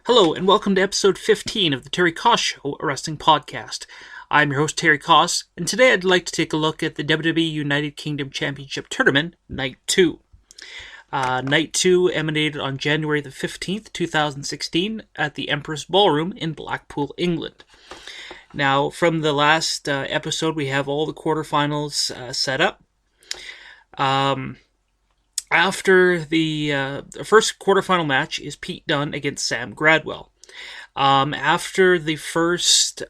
Hello, and welcome to episode 15 of the Terry Koss Show, a wrestling podcast. I'm your host, Terry Koss, and today I'd like to take a look at the WWE United Kingdom Championship Tournament, Night 2. Night 2 emanated on January the 15th, 2016, at the Empress Ballroom in Blackpool, England. Now, from the last episode, we have all the quarterfinals set up. After the first quarterfinal match is Pete Dunne against Sam Gradwell. After the first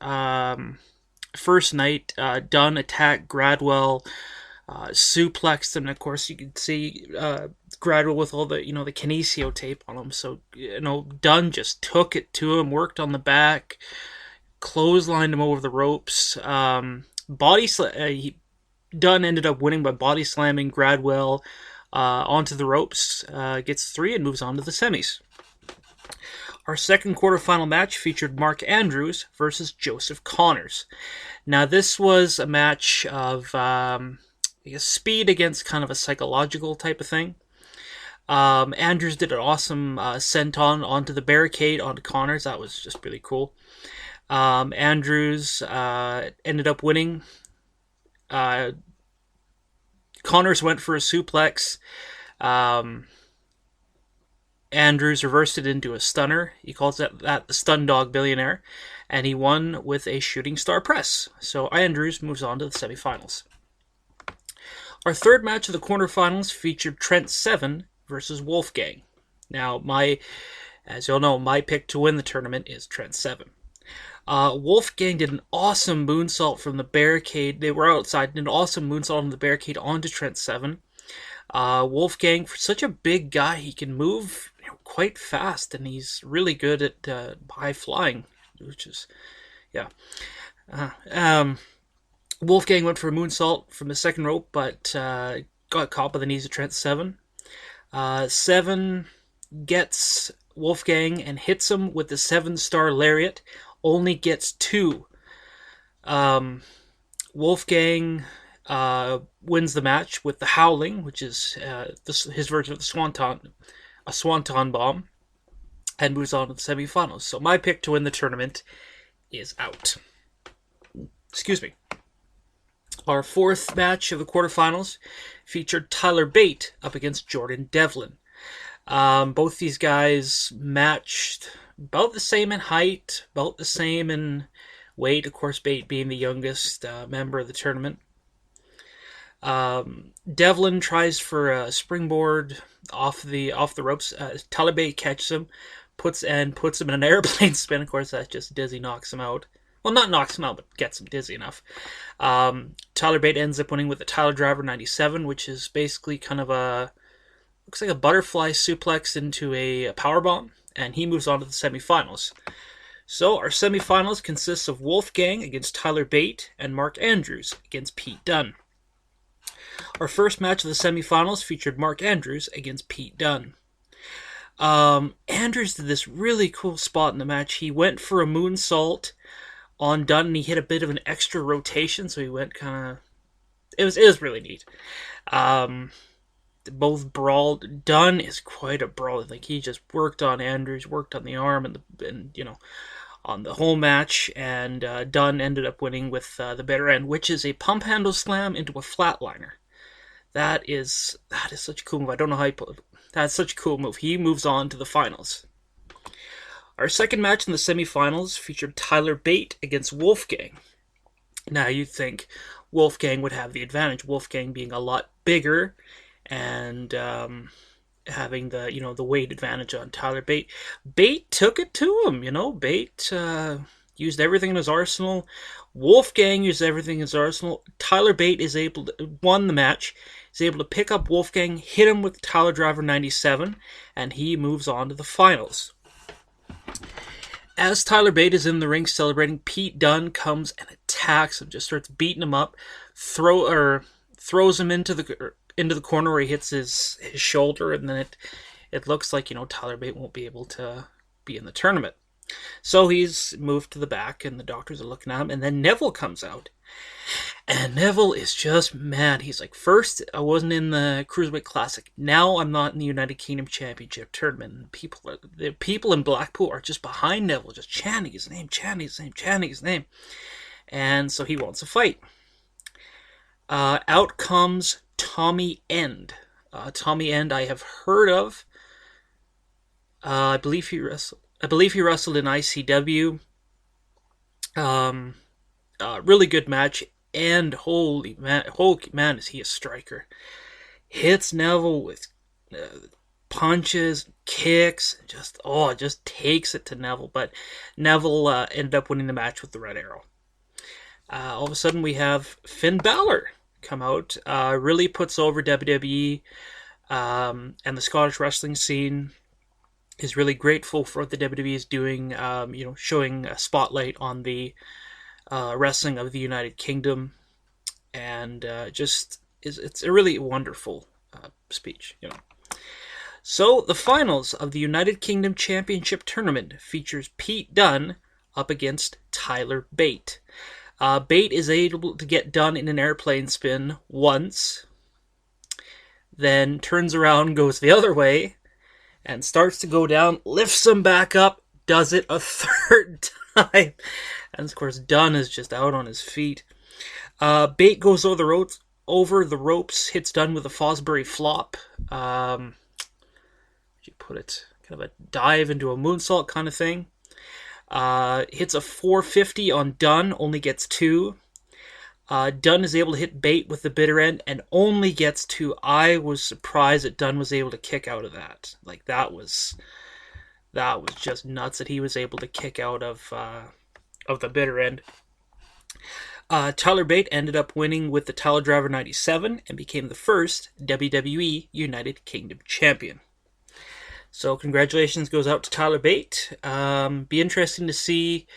night, Dunne attacked Gradwell, suplexed him. And of course, you can see Gradwell with all the the kinesio tape on him. So Dunne just took it to him, worked on the back, clotheslined him over the ropes. Dunne ended up winning by body slamming Gradwell onto the ropes, gets 3 and moves on to the semis. Our second quarterfinal match featured Mark Andrews versus Joseph Connors. Now this was a match of speed against kind of a psychological type of thing. Andrews did an awesome senton onto the barricade onto Connors. That was just really cool. Andrews ended up winning. Connors went for a suplex. Andrews reversed it into a stunner. He calls that the Stun Dog Billionaire. And he won with a shooting star press. So Andrews moves on to the semifinals. Our third match of the quarterfinals featured Trent Seven versus Wolfgang. Now, as you'll know, my pick to win the tournament is Trent Seven. Wolfgang did an awesome moonsault from the barricade. They were outside, did an awesome moonsault on the barricade onto Trent Seven. Wolfgang, for such a big guy, he can move quite fast, and he's really good at high flying, which is, yeah. Wolfgang went for a moonsault from the second rope, but got caught by the knees of Trent Seven. Seven gets Wolfgang and hits him with the 7-star lariat. Only gets 2. Wolfgang wins the match with the Howling, which is his version of the Swanton Bomb, and moves on to the semifinals. So my pick to win the tournament is out. Excuse me. Our fourth match of the quarterfinals featured Tyler Bate up against Jordan Devlin. Both these guys matched about the same in height, about the same in weight. Of course, Bate being the youngest member of the tournament. Devlin tries for a springboard off the ropes. Tyler Bate catches him, puts him in an airplane spin. Of course, that just dizzy knocks him out. Well, not knocks him out, but gets him dizzy enough. Tyler Bate ends up winning with the Tyler Driver 97, which is basically kind of looks like a butterfly suplex into a powerbomb. And he moves on to the semifinals. So our semifinals consists of Wolfgang against Tyler Bate and Mark Andrews against Pete Dunne. Our first match of the semifinals featured Mark Andrews against Pete Dunne. Andrews did this really cool spot in the match. He went for a moonsault on Dunne, and he hit a bit of an extra rotation, so he went kind of... It was really neat. Both brawled. Dunne is quite a brawler. Like, he just worked on Andrews, worked on the arm and on the whole match, and Dunne ended up winning with the better end, which is a pump handle slam into a flatliner. That is such a cool move. I don't know how that's such a cool move. He moves on to the finals. Our second match in the semifinals featured Tyler Bate against Wolfgang. Now, you'd think Wolfgang would have the advantage, Wolfgang being a lot bigger and having the weight advantage on Tyler Bate. Bate took it to him, Bate used everything in his arsenal. Wolfgang used everything in his arsenal. Tyler Bate won the match. He's able to pick up Wolfgang, hit him with Tyler Driver 97, and he moves on to the finals. As Tyler Bate is in the ring celebrating, Pete Dunne comes and attacks him, just starts beating him up, throws him into the corner where he hits his shoulder, and then it looks like Tyler Bate won't be able to be in the tournament. So he's moved to the back, and the doctors are looking at him, and then Neville comes out. And Neville is just mad. He's like, first, I wasn't in the Cruiserweight Classic. Now I'm not in the United Kingdom Championship tournament. And the people in Blackpool are just behind Neville, just chanting his name, chanting his name, chanting his name. And so he wants a fight. Out comes Tommy End. Tommy End I have heard of. I believe he wrestled in ICW. Really good match. And holy man, is he a striker. Hits Neville with punches, kicks, just takes it to Neville. But Neville ended up winning the match with the Red Arrow. All of a sudden we have Finn Balor come out. Really puts over WWE, and the Scottish wrestling scene is really grateful for what the WWE is doing, showing a spotlight on the wrestling of the United Kingdom, and it's a really wonderful speech. So the finals of the United Kingdom Championship tournament features Pete Dunne up against Tyler Bate. Bate is able to get Dunne in an airplane spin once, then turns around, goes the other way, and starts to go down, lifts him back up, does it a third time. And of course, Dunne is just out on his feet. Bate goes over the ropes, hits Dunne with a Fosbury flop. You put it, kind of a dive into a moonsault kind of thing. Hits a 450 on Dunne, only gets 2. Dunne is able to hit Bate with the bitter end and only gets 2. I was surprised that Dunne was able to kick out of that. Like, that was just nuts that he was able to kick out of the bitter end. Tyler Bate ended up winning with the Tile Driver 97 and became the first WWE United Kingdom Champion. So congratulations goes out to Tyler Bate. Be interesting to see.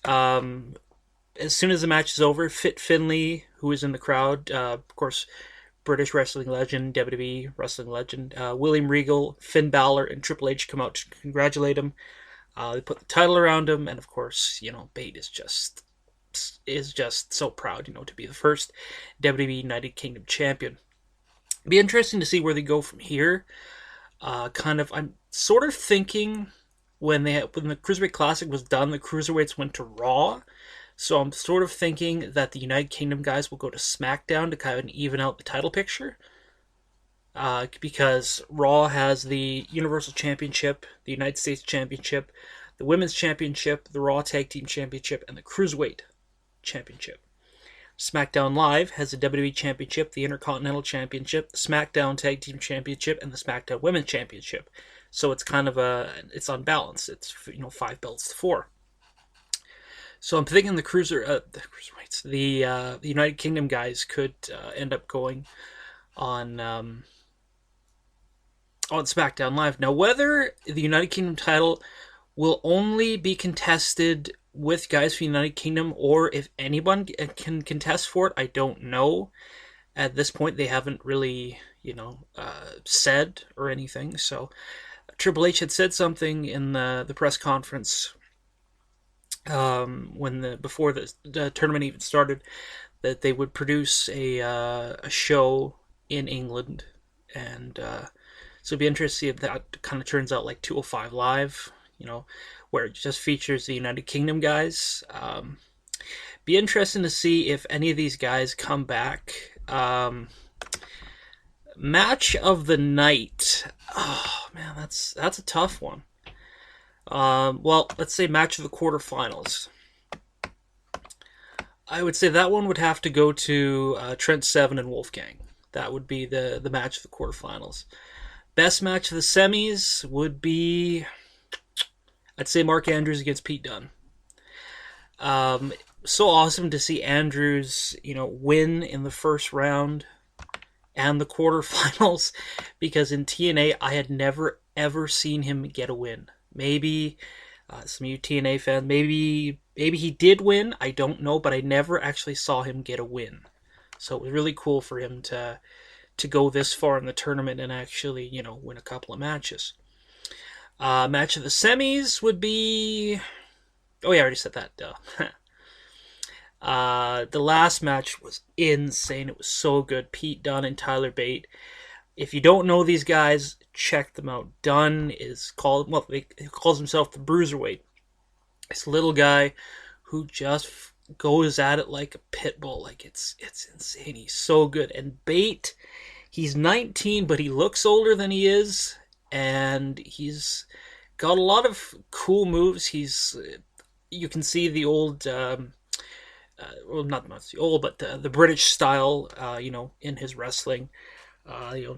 As soon as the match is over, Fit Finlay, who is in the crowd, of course, British wrestling legend, WWE wrestling legend, William Regal, Finn Balor, and Triple H come out to congratulate him. They put the title around him, and of course, Bate is just so proud, to be the first WWE United Kingdom champion. It'd be interesting to see where they go from here. I'm sort of thinking when the Cruiserweight Classic was done, the Cruiserweights went to Raw. So I'm sort of thinking that the United Kingdom guys will go to SmackDown to kind of even out the title picture. Because Raw has the Universal Championship, the United States Championship, the Women's Championship, the Raw Tag Team Championship, and the Cruiserweight Championship. SmackDown Live has the WWE Championship, the Intercontinental Championship, the SmackDown Tag Team Championship, and the SmackDown Women's Championship. So it's kind of it's unbalanced. It's 5 belts to 4. So I'm thinking the Cruiserweights, the United Kingdom guys could end up going on SmackDown Live. Now, whether the United Kingdom title will only be contested with guys from the United Kingdom, or if anyone can contest for it, I don't know. At this point, they haven't really, said or anything. So Triple H had said something in the press conference before the tournament even started, that they would produce a show in England, and so it'd be interesting to see if that kind of turns out like 205 Live, where it just features the United Kingdom guys. Be interesting to see if any of these guys come back. Match of the night. Oh man, that's a tough one. Well, let's say match of the quarterfinals. I would say that one would have to go to Trent Seven and Wolfgang. That would be the match of the quarterfinals. Best match of the semis would be, I'd say, Mark Andrews against Pete Dunne. So awesome to see Andrews, win in the first round and the quarterfinals, because in TNA I had never ever seen him get a win. Maybe some of you TNA fans, maybe he did win, I don't know, but I never actually saw him get a win. So it was really cool for him to go this far in the tournament and actually, win a couple of matches. Match of the semis would be... Oh yeah, I already said that. Duh. The last match was insane. It was so good. Pete Dunne and Tyler Bate. If you don't know these guys, check them out. Dunne is called, well, he calls himself the Bruiserweight. This little guy who just goes at it like a pit bull. Like it's insane. He's so good. And Bate, he's 19, but he looks older than he is, and he's got a lot of cool moves. You can see the old. Well, not much old, but the British style, in his wrestling,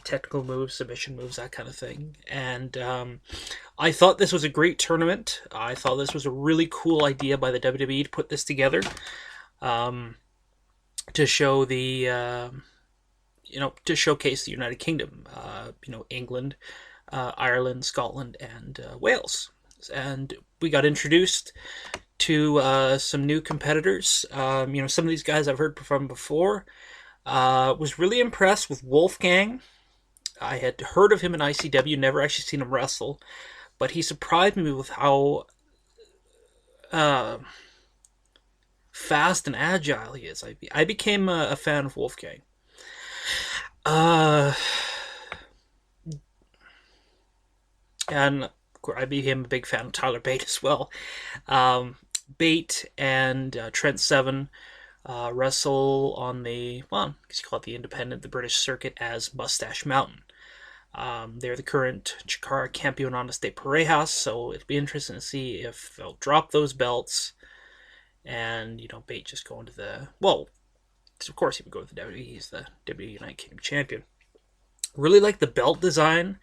technical moves, submission moves, that kind of thing. And I thought this was a great tournament. I thought this was a really cool idea by the WWE to put this together, to show to showcase the United Kingdom, England, Ireland, Scotland, and Wales. And we got introduced to some new competitors. Some of these guys I've heard from before. Was really impressed with Wolfgang. I had heard of him in ICW, never actually seen him wrestle, but he surprised me with how fast and agile he is. I became a fan of Wolfgang. And I became a big fan of Tyler Bate as well. Bate and Trent Seven wrestle on the, well, I guess you call it the British circuit as Mustache Mountain. They're the current Chikara Campeonatos de Parejas, so it'll be interesting to see if they'll drop those belts and, Bate just go into the, well, of course he would go to the WWE. He's the WWE United Kingdom Champion. Really like the belt design.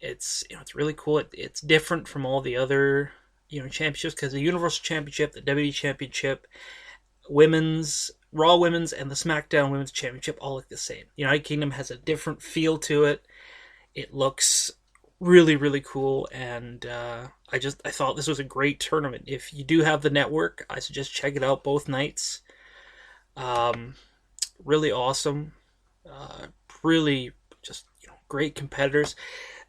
It's really cool. It's different from all the other championships, because the Universal Championship, the WWE Championship, Women's, Raw Women's, and the SmackDown Women's Championship all look the same. United Kingdom has a different feel to it. It looks really, really cool, and I thought this was a great tournament. If you do have the network, I suggest check it out both nights. Really awesome. Really just great competitors.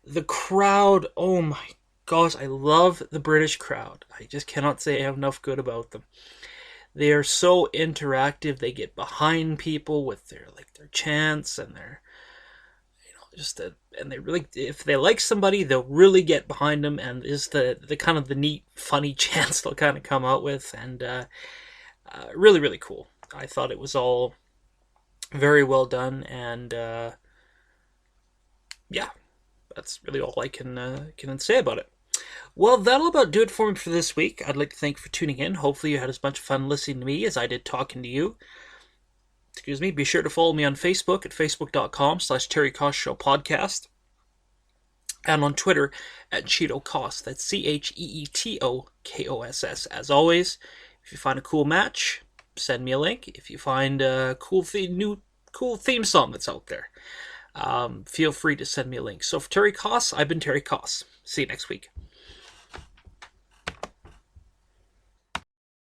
The crowd, oh my gosh, I love the British crowd. I just cannot say enough good about them. They are so interactive. They get behind people with their chants and their and they really, if they like somebody, they'll really get behind them, and is the kind of the neat, funny chants they'll kind of come out with, and really, really cool. I thought it was all very well done, and yeah, that's really all I can say about it. Well, that'll about do it for me for this week. I'd like to thank you for tuning in. Hopefully you had as much fun listening to me as I did talking to you. Excuse me. Be sure to follow me on Facebook at facebook.com/Terry Koss Show Podcast. And on Twitter at Cheeto Koss. That's CheetoKoss. As always, if you find a cool match, send me a link. If you find a new theme song that's out there, feel free to send me a link. So for Terry Koss, I've been Terry Koss. See you next week.